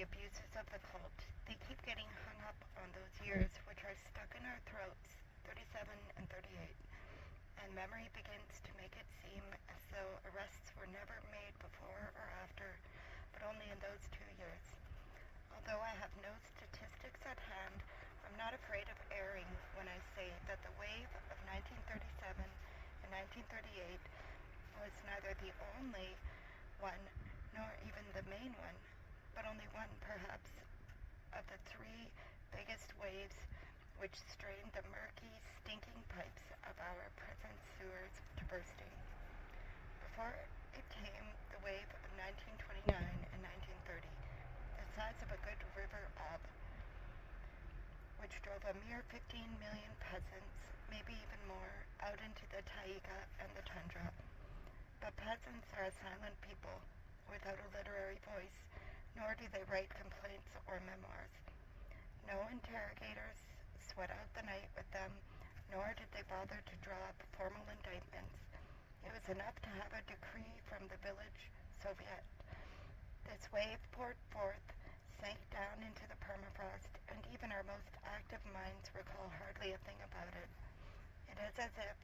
the abuses of the cult. They keep getting hung up on those years which are stuck in our throats, 37 and 38, and memory begins to make it seem as though arrests were never made before or after, but only in those 2 years. Although I have no statistics at hand, I'm not afraid of erring when I say that the wave of 1937 and 1938 was neither the only one nor even the main one, but only one, perhaps, of the three biggest waves which strained the murky, stinking pipes of our present sewers to bursting. Before it came the wave of 1929 and 1930, the size of a good river ebb, which drove a mere 15 million peasants, maybe even more, out into the taiga and the tundra. But peasants are a silent people, without a literary voice, nor do they write complaints or memoirs. No interrogators sweat out the night with them, nor did they bother to draw up formal indictments. It was enough to have a decree from the village Soviet. This wave poured forth, sank down into the permafrost, and even our most active minds recall hardly a thing about it. It is as if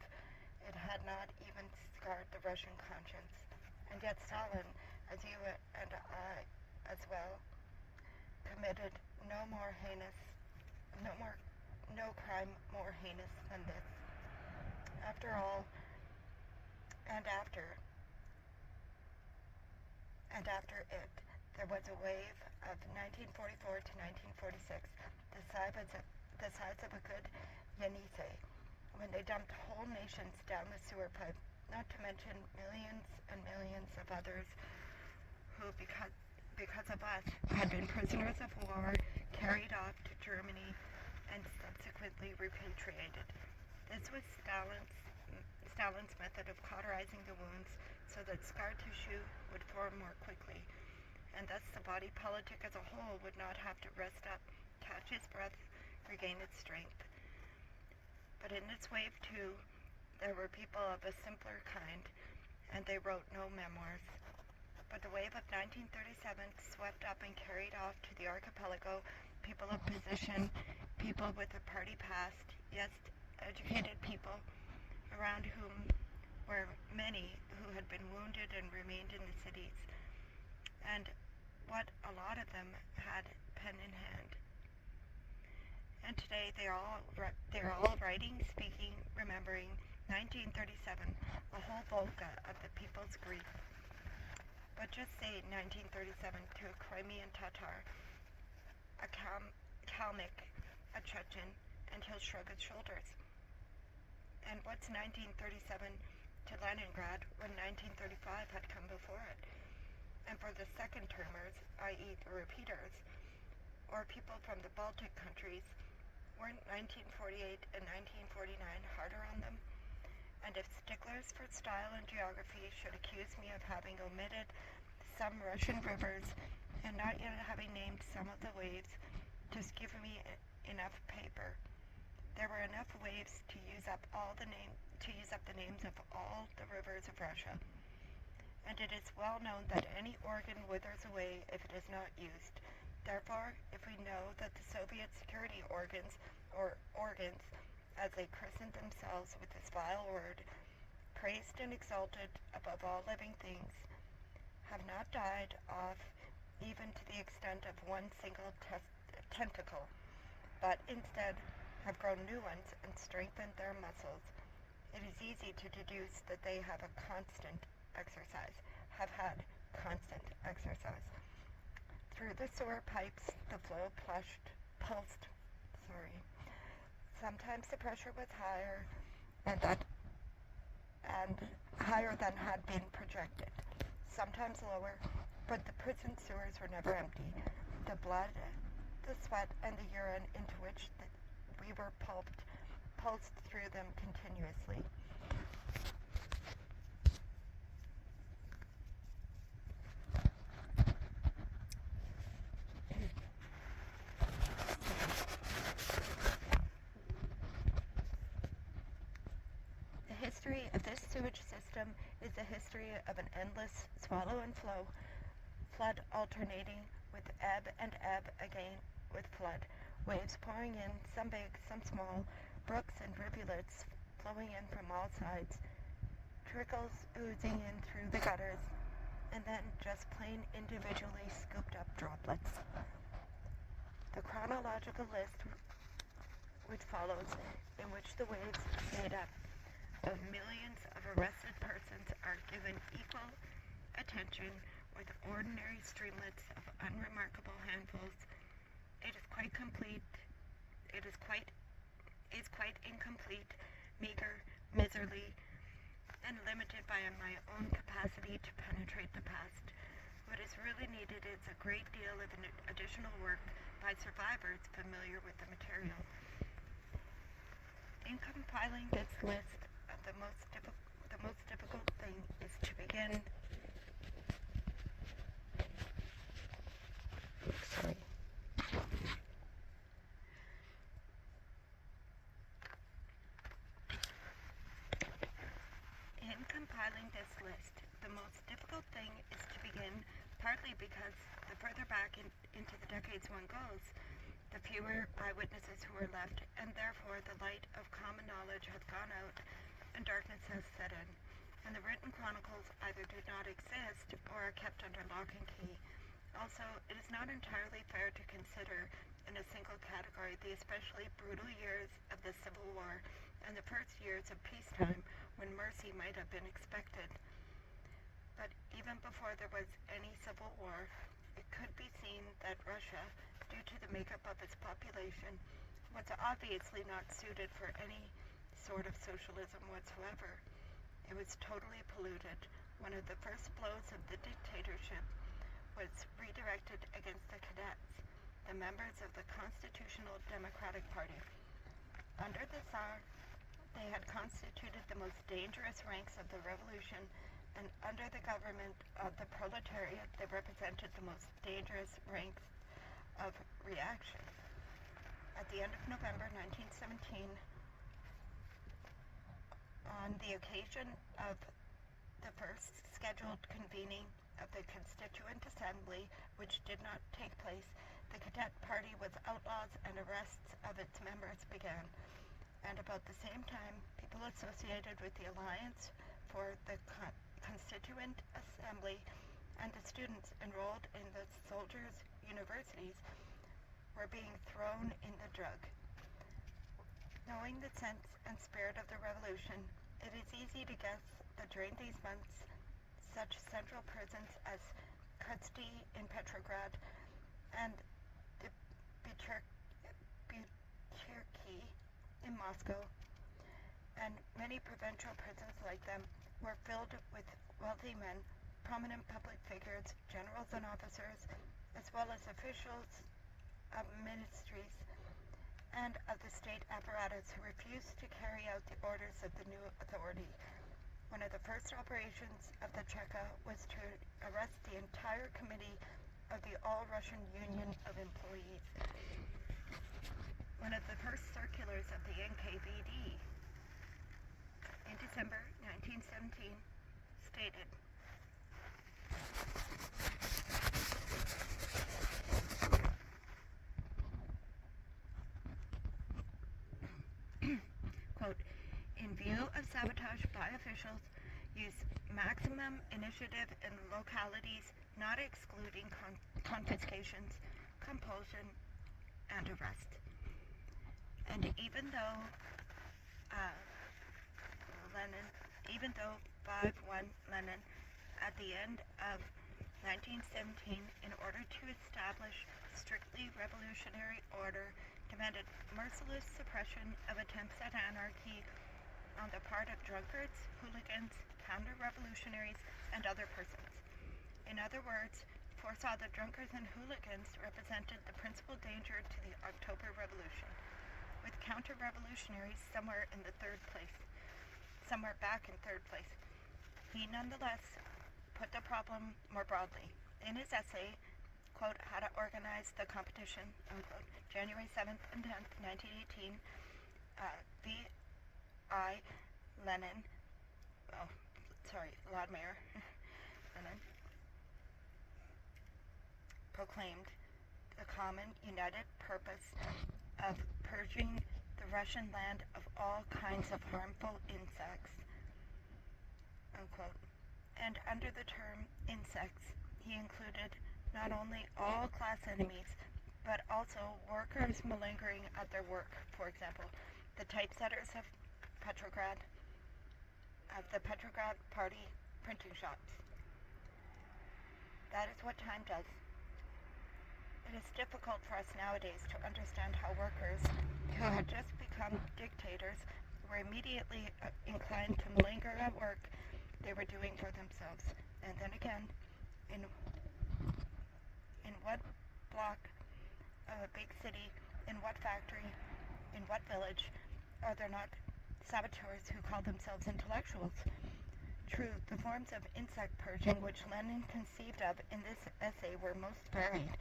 it had not even scarred the Russian conscience. And yet Stalin, as you and I as well, committed no crime more heinous than this. After all, and after it, there was a wave of 1944 to 1946, the size of a good Yenisei, when they dumped whole nations down the sewer pipe, not to mention millions and millions of others who, because of us, had been prisoners of war, carried off to Germany, and subsequently repatriated. This was Stalin's method of cauterizing the wounds so that scar tissue would form more quickly, and thus the body politic as a whole would not have to rest up, catch its breath, regain its strength. But in this wave, too, there were people of a simpler kind, and they wrote no memoirs. But the wave of 1937 swept up and carried off to the archipelago people of position, people with a party past, yes, educated people, around whom were many who had been wounded and remained in the cities, and what a lot of them had pen in hand. And today they're all writing, speaking, remembering 1937, a whole Volga of the people's grief. But just say 1937 to a Crimean Tatar, a Kalmyk, a Chechen, and he'll shrug his shoulders. And what's 1937 to Leningrad when 1935 had come before it? And for the second termers, i.e. the repeaters, or people from the Baltic countries, weren't 1948 and 1949 harder on them? And if sticklers for style and geography should accuse me of having omitted some Russian rivers and not yet having named some of the waves, just give me enough paper. There were enough waves to use up the names of all the rivers of Russia. And it is well known that any organ withers away if it is not used. Therefore, if we know that the Soviet security organs, or organs, as they christened themselves with this vile word, praised and exalted above all living things, have not died off even to the extent of one single tentacle, but instead have grown new ones and strengthened their muscles, it is easy to deduce that they have had constant exercise. Through the sewer pipes, the flow pulsed. Sometimes the pressure was higher, and higher than had been projected. Sometimes lower, but the prison sewers were never empty. The blood, the sweat, and the urine into which we were pulsed through them continuously. The history of this sewage system is the history of an endless swallow and flow, flood alternating with ebb and ebb again with flood, waves pouring in, some big, some small, brooks and rivulets flowing in from all sides, trickles oozing in through the gutters, and then just plain individually scooped up droplets. The chronological list which follows, in which the waves made up of millions of arrested persons are given equal attention with ordinary streamlets of unremarkable handfuls, it is quite incomplete, meager, miserly, and limited by my own capacity to penetrate the past. What is really needed is a great deal of additional work by survivors familiar with the material. In compiling this list, the most difficult thing is to begin. In compiling this list, the most difficult thing is to begin, partly because the further back into the decades one goes, the fewer eyewitnesses who are left, and therefore the light of common knowledge has gone out and darkness has set in, and the written chronicles either do not exist or are kept under lock and key. Also, it is not entirely fair to consider in a single category the especially brutal years of the Civil War and the first years of peacetime, when mercy might have been expected. But even before there was any civil war, it could be seen that Russia, due to the makeup of its population, was obviously not suited for any sort of socialism whatsoever. It was totally polluted. One of the first blows of the dictatorship was redirected against the cadets, the members of the Constitutional Democratic Party. Under the Tsar, they had constituted the most dangerous ranks of the revolution, and under the government of the proletariat, they represented the most dangerous ranks of reaction. At the end of November 1917, on the occasion of the first scheduled convening of the Constituent Assembly, which did not take place, the cadet party was outlawed and arrests of its members began. And about the same time, people associated with the Alliance for the Constituent Assembly and the students enrolled in the soldiers' universities were being thrown in the drug. Knowing the sense and spirit of the revolution, it is easy to guess that during these months, such central prisons as Ch.2 in Petrograd and the Butyrki in Moscow, and many provincial prisons like them, were filled with wealthy men, prominent public figures, generals and officers, as well as officials of ministries and of the state apparatus who refused to carry out the orders of the new authority. One of the first operations of the Cheka was to arrest the entire committee of the All-Russian Union of Employees. One of the first circulars of the NKVD in December 1917 stated, quote, in view of sabotage by officials, use maximum initiative in localities not excluding confiscations, compulsion, and arrest. And even though 5-1 Lenin, at the end of 1917, in order to establish strictly revolutionary order, demanded merciless suppression of attempts at anarchy on the part of drunkards, hooligans, counter-revolutionaries, and other persons. In other words, foresaw that drunkards and hooligans represented the principal danger to the October Revolution, with counter-revolutionaries somewhere back in third place. He nonetheless put the problem more broadly. In his essay, quote, How to Organize the Competition, unquote, January 7th and 10th, 1918, Vladimir Lenin proclaimed the common united purpose of purging the Russian land of all kinds of harmful insects, unquote. And under the term insects, he included not only all class enemies, but also workers malingering at their work. For example, the typesetters of the Petrograd Party printing shops. That is what time does. It is difficult for us nowadays to understand how workers who had just become dictators were immediately inclined to malinger at work they were doing for themselves. And then again, in what block of a big city, in what factory, in what village, are there not saboteurs who call themselves intellectuals? True, the forms of insect purging which Lenin conceived of in this essay were most varied.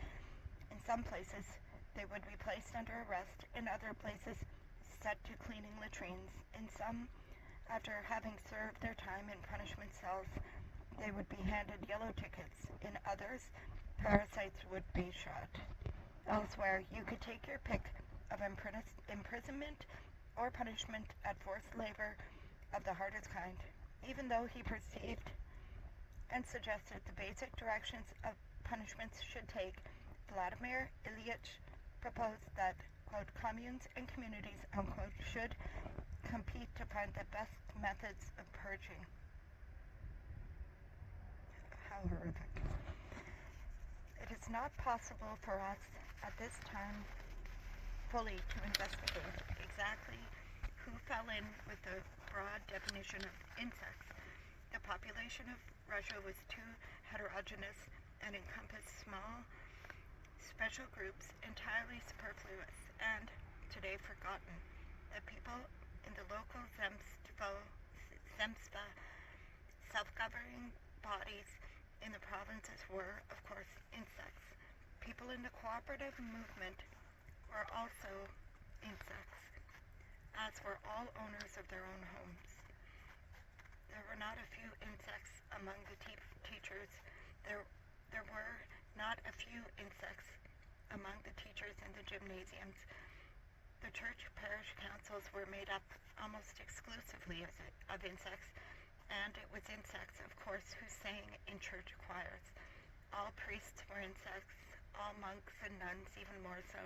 In some places, they would be placed under arrest, in other places, set to cleaning latrines. In some, after having served their time in punishment cells, they would be handed yellow tickets. In others, parasites would be shot. Elsewhere, you could take your pick of imprisonment or punishment at forced labor of the hardest kind. Even though he perceived and suggested the basic directions of punishments should take, Vladimir Ilyich proposed that, quote, communes and communities, unquote, should compete to find the best methods of purging. How horrific. It is not possible for us at this time fully to investigate exactly who fell in with the broad definition of insects. The population of Russia was too heterogeneous and encompassed small, special groups entirely superfluous and, today, forgotten. The people in the local zemstva, self-governing bodies in the provinces were, of course, insects. People in the cooperative movement were also insects, as were all owners of their own homes. There were not a few insects among the teachers. There were not a few insects among the teachers in the gymnasiums. The church parish councils were made up almost exclusively of insects, and it was insects, of course, who sang in church choirs. All priests were insects, all monks and nuns even more so,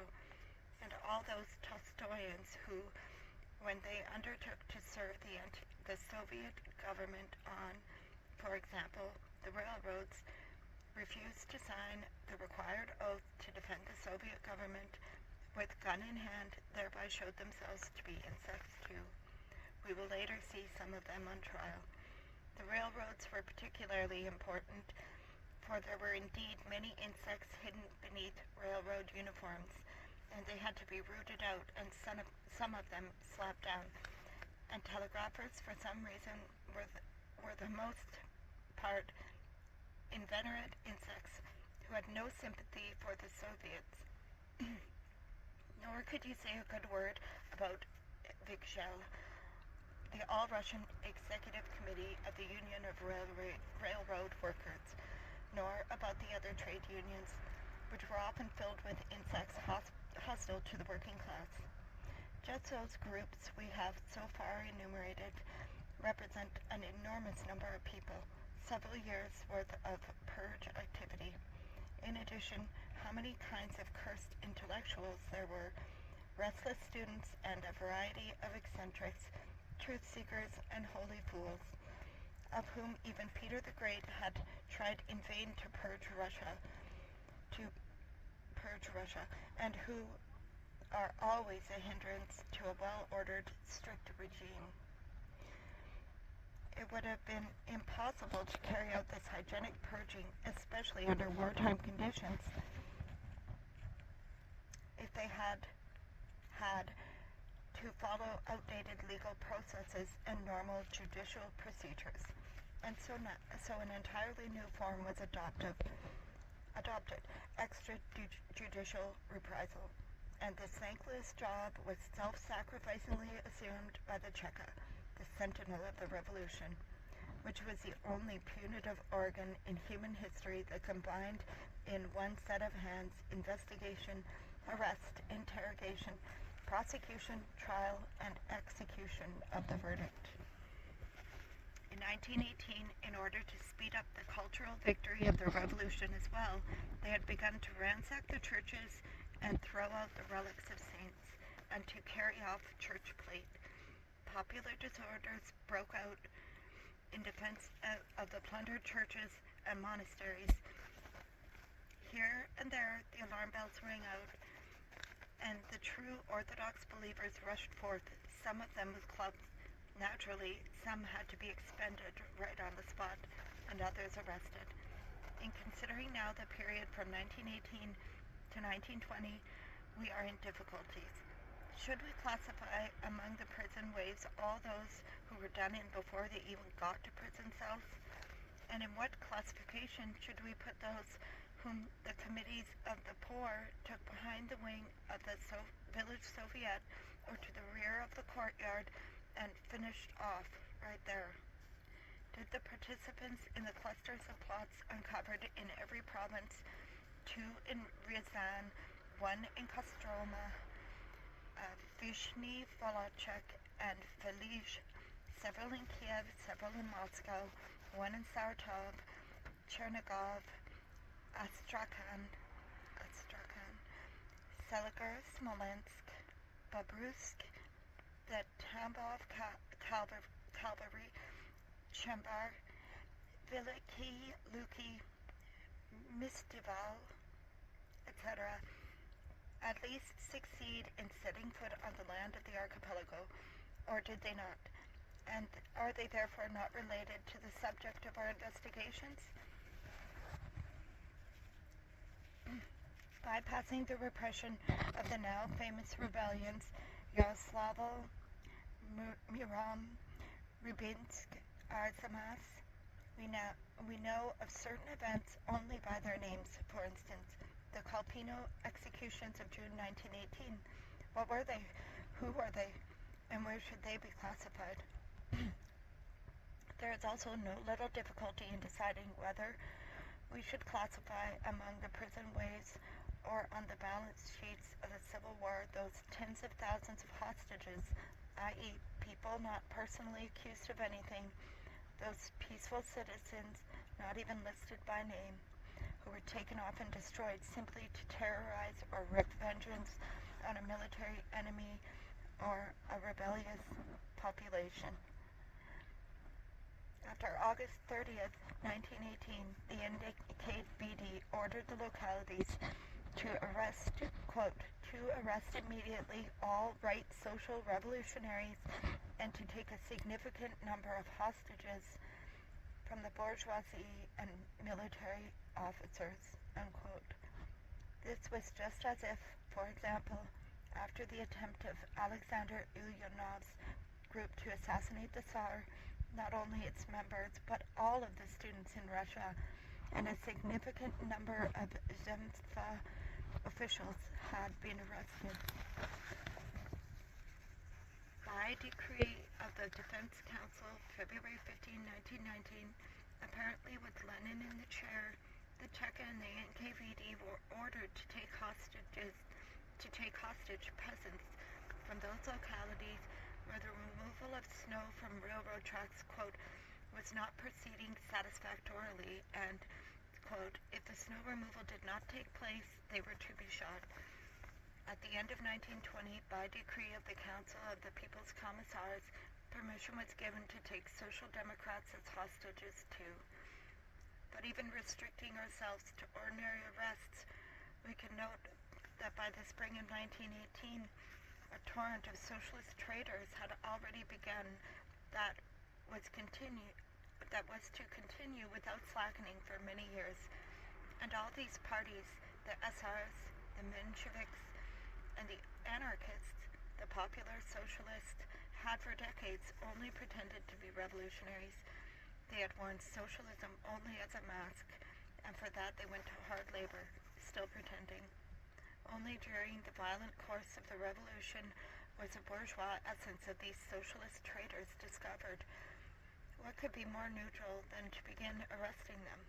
and all those Tolstoyans who, when they undertook to serve the Soviet government on, for example, the railroads, refused to sign the required oath to defend the Soviet government with gun in hand, thereby showed themselves to be insects too. We will later see some of them on trial. The railroads were particularly important, for there were indeed many insects hidden beneath railroad uniforms, and they had to be rooted out and some of them slapped down. And telegraphers, for some reason, were the most part inveterate insects who had no sympathy for the Soviets. Nor could you say a good word about Vikshel, the All-Russian Executive Committee of the Union of Railroad Workers, nor about the other trade unions, which were often filled with insects hostile to the working class. Just those groups we have so far enumerated represent an enormous number of people, several years' worth of purge activity. In addition, how many kinds of cursed intellectuals there were, restless students and a variety of eccentrics, truth-seekers and holy fools, of whom even Peter the Great had tried in vain to purge Russia, and who are always a hindrance to a well-ordered, strict regime. It would have been impossible to carry out this hygienic purging, especially under wartime conditions, if they had to follow outdated legal processes and normal judicial procedures. And so an entirely new form was adopted, extrajudicial reprisal, and this thankless job was self-sacrificingly assumed by the Cheka, the sentinel of the revolution. which was the only punitive organ in human history that combined in one set of hands investigation, arrest, interrogation, prosecution, trial, and execution of the verdict. In 1918, in order to speed up the cultural victory of the revolution as well, they had begun to ransack the churches and throw out the relics of saints, and to carry off church plate. Popular disorders broke out in defense of the plundered churches and monasteries. Here and there, the alarm bells rang out, and the true Orthodox believers rushed forth, some of them with clubs. Naturally, some had to be expended right on the spot, and others arrested. In considering now the period from 1918 to 1920, we are in difficulties. Should we classify among the prison waves all those who were done in before they even got to prison cells? And in what classification should we put those whom the committees of the poor took behind the wing of the village Soviet or to the rear of the courtyard and finished off right there? Did the participants in the clusters of plots uncovered in every province, 2 in Ryazan, 1 in Kostroma, Vyshny Volochysk, and Velizh, several in Kiev, several in Moscow, 1 in Saratov, Chernigov, Astrakhan, Seliger, Smolensk, Babrusk, the Tambov Cavalry, Chembar, Veliki, Luki, Mistival, etc., at least succeed in setting foot on the land of the archipelago, or did they not? And are they therefore not related to the subject of our investigations? Bypassing the repression of the now famous rebellions, Yaroslavo, Murom, Rybinsk, Arzamas, we know of certain events only by their names. For instance, the Kalpino executions of June 1918. What were they? Who were they? And where should they be classified? There is also no little difficulty in deciding whether we should classify among the prison waves or on the balance sheets of the Civil War those tens of thousands of hostages, i.e. people not personally accused of anything, those peaceful citizens not even listed by name, who were taken off and destroyed simply to terrorize or wreak vengeance on a military enemy or a rebellious population. After August 30th, 1918, the Indicate BD ordered the localities to arrest, quote, to arrest immediately all right social revolutionaries and to take a significant number of hostages from the bourgeoisie and military officers, unquote. This was just as if, for example, after the attempt of Alexander Ulyanov's group to assassinate the Tsar, not only its members, but all of the students in Russia and a significant number of Zemstva officials had been arrested. By decree of the Defense Council, February 15, 1919, apparently with Lenin in the chair, the Cheka and the NKVD were ordered to take hostage peasants from those localities where the removal of snow from railroad tracks, quote, was not proceeding satisfactorily and, quote, if the snow removal did not take place, they were to be shot. At the end of 1920, by decree of the Council of the People's Commissars, permission was given to take Social Democrats as hostages too. But even restricting ourselves to ordinary arrests, we can note that by the spring of 1918, a torrent of socialist traitors had already begun that was to continue without slackening for many years. And all these parties, the SRs, the Mensheviks, and the anarchists, the popular socialists, had for decades only pretended to be revolutionaries. They had worn socialism only as a mask, and for that they went to hard labor, still pretending. Only during the violent course of the revolution was the bourgeois essence of these socialist traitors discovered. What could be more neutral than to begin arresting them?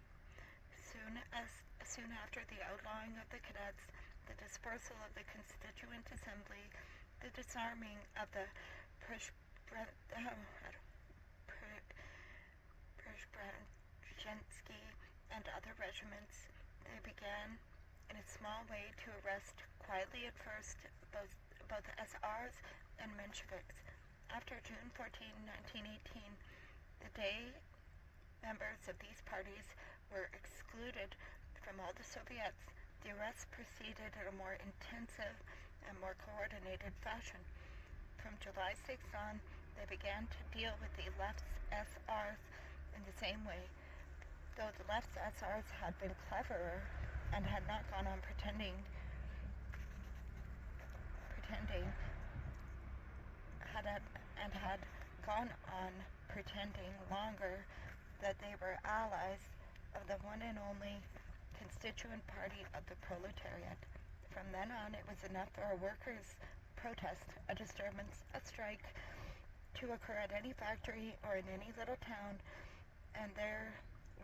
Soon after the outlawing of the cadets, the dispersal of the Constituent Assembly, the disarming of the Przebrzeński and other regiments, they began in a small way to arrest, quietly at first, both SRs and Mensheviks. After June 14, 1918, the day members of these parties were excluded from all the Soviets, the arrests proceeded in a more intensive and more coordinated fashion. From July 6th on, they began to deal with the left's SRs in the same way, though the left's SRs had been cleverer and had not gone on pretending longer that they were allies of the one and only constituent party of the proletariat. From then on, it was enough for a workers' protest, a disturbance, a strike to occur at any factory or in any little town, and there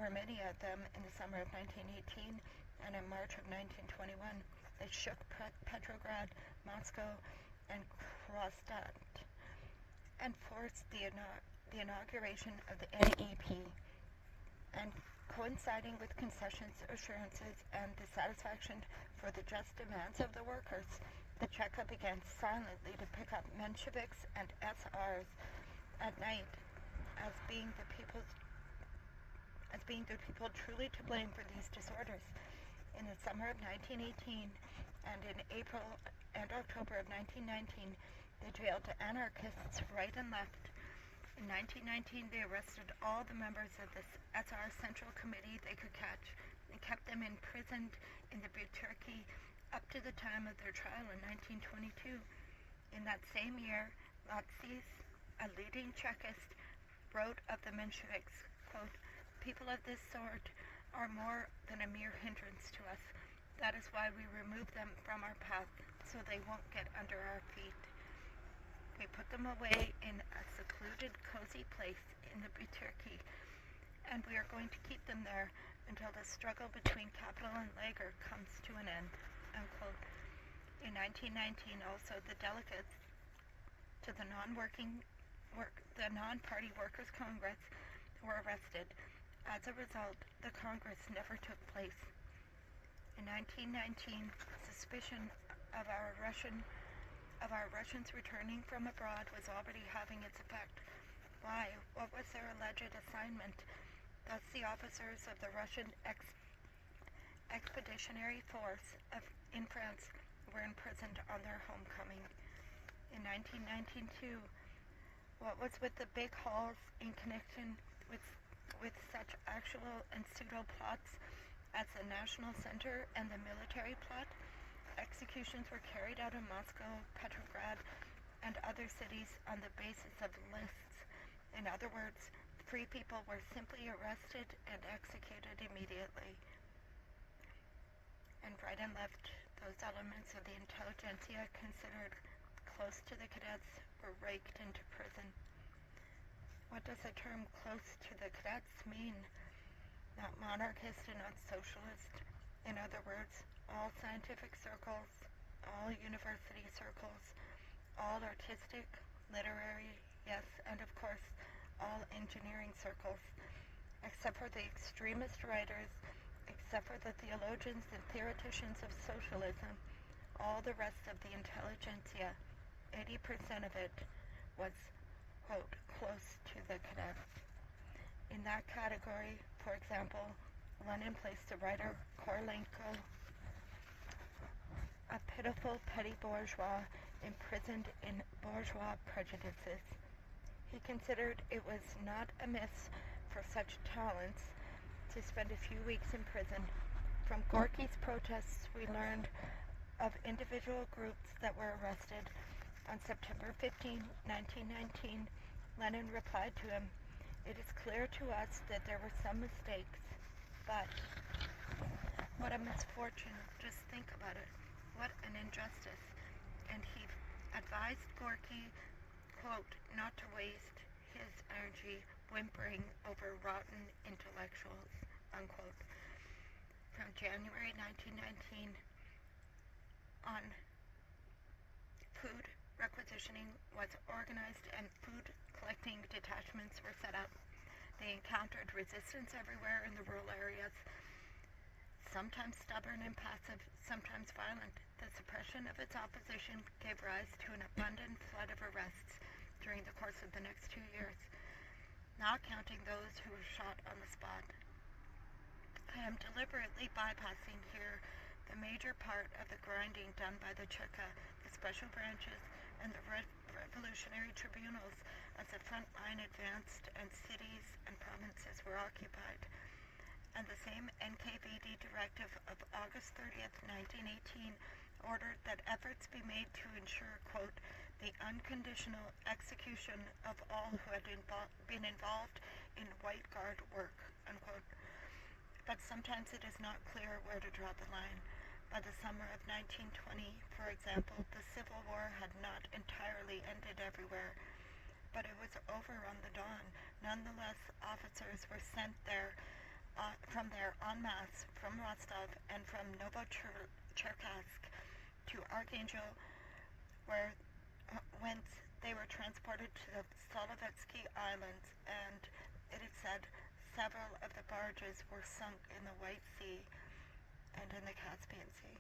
were many of them in the summer of 1918 and in March of 1921. They shook Petrograd, Moscow, and Kronstadt, and forced the inauguration of the NEP, and coinciding with concessions, assurances, and dissatisfaction for the just demands of the workers, the Cheka began silently to pick up Mensheviks and SRs at night as being the people truly to blame for these disorders. In the summer of 1918 and in April and October of 1919, they jailed anarchists right and left. In 1919, they arrested all the members of the SR Central Committee they could catch and kept them imprisoned in the Butyrki up to the time of their trial in 1922. In that same year, Latzis, a leading Chekist, wrote of the Mensheviks, quote, "People of this sort are more than a mere hindrance to us. That is why we remove them from our path, so they won't get under our feet. We put them away in a secluded, cozy place in the Butyrki, and we are going to keep them there until the struggle between capital and labor comes to an end," unquote. In 1919, also, the delegates to the non-party Workers' Congress were arrested. As a result, the Congress never took place. In 1919, suspicion of our Russians returning from abroad was already having its effect. Why? What was their alleged assignment? Thus, the officers of the Russian Expeditionary Force in France were imprisoned on their homecoming. In 1919, too, what was with the big halls in connection with such actual and pseudo-plots as the National Center and the military plot? Executions were carried out in Moscow, Petrograd, and other cities on the basis of lists. In other words, free people were simply arrested and executed immediately. And right and left, those elements of the intelligentsia considered close to the cadets were raked into prison. What does the term close to the cadets mean? Not monarchist and not socialist. In other words, all scientific circles, all university circles, all artistic, literary, yes, and of course, all engineering circles, except for the extremist writers, except for the theologians and theoreticians of socialism, all the rest of the intelligentsia, 80% of it, was, quote, close to the cadets. In that category, for example, Lenin placed the writer Korolenko, a pitiful petty bourgeois imprisoned in bourgeois prejudices. He considered it was not amiss for such talents to spend a few weeks in prison. From Gorky's protests, we learned of individual groups that were arrested. On September 15, 1919, Lenin replied to him, "It is clear to us that there were some mistakes, but what a misfortune, just think about it, what an injustice." And he advised Gorky, quote, not to waste his energy whimpering over rotten intellectuals, unquote. From January 1919 on, food requisitioning was organized and food collecting detachments were set up. They encountered resistance everywhere in the rural areas, sometimes stubborn and passive, sometimes violent. The suppression of its opposition gave rise to an abundant flood of arrests during the course of the next 2 years, not counting those who were shot on the spot. I am deliberately bypassing here the major part of the grinding done by the Ch.2, the special branches, and the revolutionary tribunals as the front line advanced and cities and provinces were occupied. And the same NKVD directive of August 30th, 1918 ordered that efforts be made to ensure, quote, the unconditional execution of all who had been involved in White Guard work, unquote. But sometimes it is not clear where to draw the line. By the summer of 1920, for example, the Civil War had not entirely ended everywhere, but it was over on the dawn. Nonetheless, officers were sent there from there en masse from Rostov and from Novocherkassk to Archangel, whence they were transported to the Solovetsky Islands, and it is said several of the barges were sunk in the White Sea and in the Caspian Sea.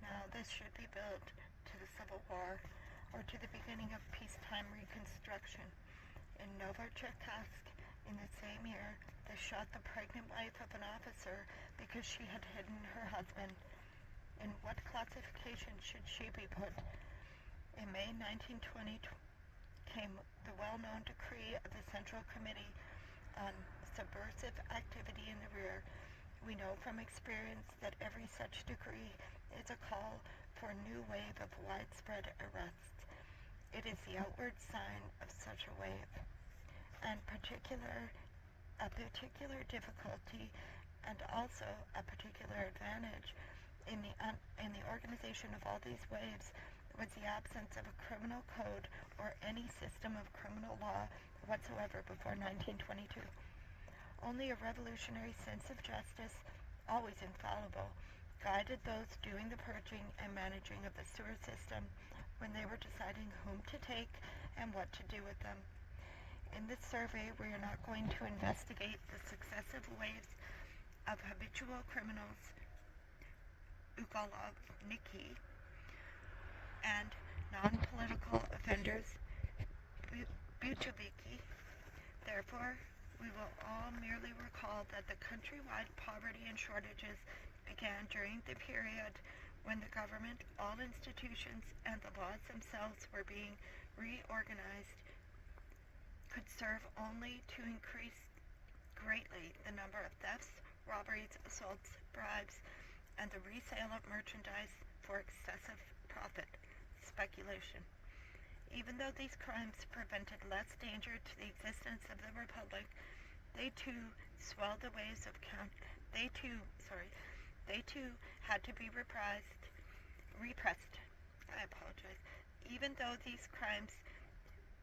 Now, this should be built to the Civil War or to the beginning of peacetime reconstruction. In Novocherkassk, in the same year, they shot the pregnant wife of an officer because she had hidden her husband. In what classification should she be put? In May 1920 came the well-known decree of the Central Committee on Subversive Activity in the Rear. We know from experience that every such decree is a call for a new wave of widespread arrests. It is the outward sign of such a wave, and a particular difficulty and also a particular advantage in the organization of all these waves was the absence of a criminal code or any system of criminal law whatsoever before 1922. Only a revolutionary sense of justice, always infallible, guided those doing the purging and managing of the sewer system when they were deciding whom to take and what to do with them. In this survey, we are not going to investigate the successive waves of habitual criminals, ugolovniki, and non-political offenders, butcheviki. Therefore, we will all merely recall that the countrywide poverty and shortages began during the period when the government, all institutions, and the laws themselves were being reorganized, could serve only to increase greatly the number of thefts, robberies, assaults, bribes, and the resale of merchandise for excessive profit, speculation. Even though these crimes prevented less danger to the existence of the Republic, they too swelled the waves of They too had to be repressed. I apologize. Even though these crimes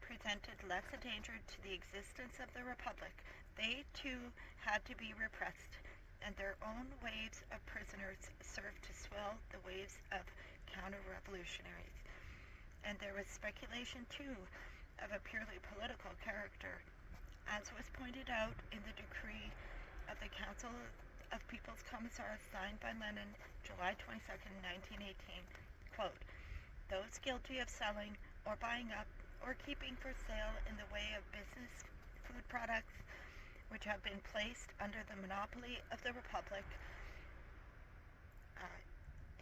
presented less a danger to the existence of the Republic, they too had to be repressed, and their own waves of prisoners served to swell the waves of counter-revolutionaries. And there was speculation too of a purely political character, as was pointed out in the decree of the Council of People's Commissars signed by Lenin, July 22, 1918. Quote, those guilty of selling or buying up or keeping for sale in the way of business food products which have been placed under the monopoly of the Republic,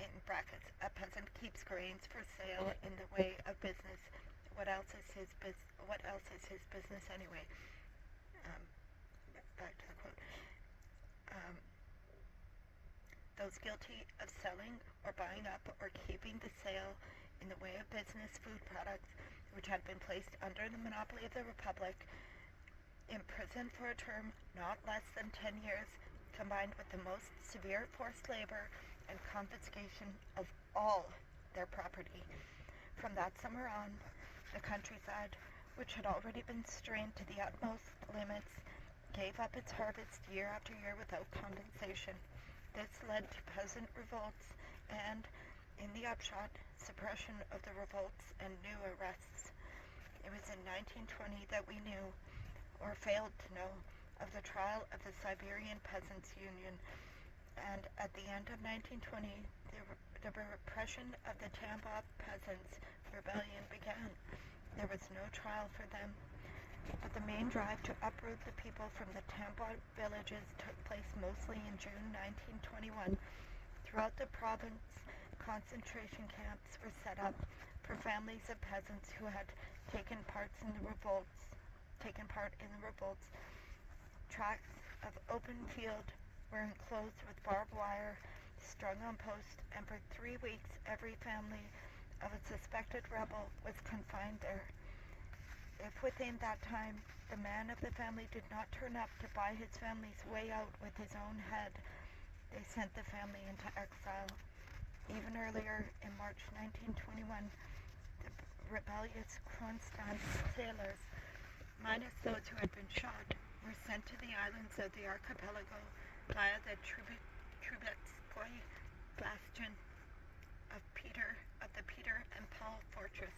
in brackets, a peasant keeps grains for sale in the way of business. What else is his business anyway? Back to the quote. Those guilty of selling or buying up or keeping the sale in the way of business food products which had been placed under the monopoly of the Republic, imprisoned for a term not less than 10 years, combined with the most severe forced labor and confiscation of all their property. From that summer on, the countryside which had already been strained to the utmost limits, gave up its harvest year after year without compensation. This led to peasant revolts and, in the upshot, suppression of the revolts and new arrests. It was in 1920 that we knew, or failed to know, of the trial of the Siberian Peasants' Union, and at the end of 1920, the repression of the Tambov Peasants' Rebellion began. There was no trial for them, but the main drive to uproot the people from the Tambov villages took place mostly in June 1921. Throughout the province, concentration camps were set up for families of peasants who had taken part in the revolts. Tracts of open field were enclosed with barbed wire, strung on posts, and for 3 weeks every family of a suspected rebel was confined there. If within that time the man of the family did not turn up to buy his family's way out with his own head, they sent the family into exile. Even earlier, in March 1921, the rebellious Kronstadt sailors, minus those who had been shot, were sent to the islands of the archipelago via the Trubetskoy bastion of the Peter and Paul fortress.